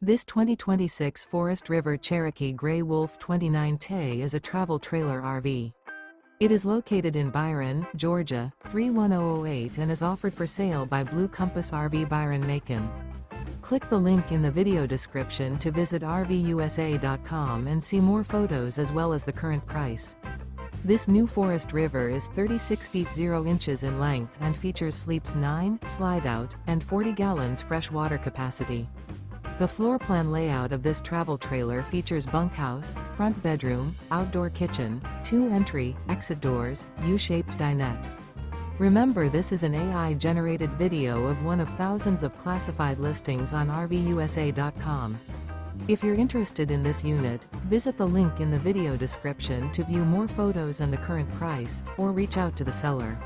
This 2026 Forest River Cherokee Grey Wolf 29T is a travel trailer RV. It is located in Byron, Georgia, 31008 and is offered for sale by Blue Compass RV Byron-Macon. Click the link in the video description to visit RVUSA.com and see more photos as well as the current price. This new Forest River is 36 feet 0 inches in length and features sleeps 9, slide-out, and 40 gallons fresh water capacity. The floor plan layout of this travel trailer features bunkhouse, front bedroom, outdoor kitchen, 2 entry, exit doors, U-shaped dinette. Remember, this is an AI-generated video of one of thousands of classified listings on RVUSA.com. If you're interested in this unit, visit the link in the video description to view more photos and the current price, or reach out to the seller.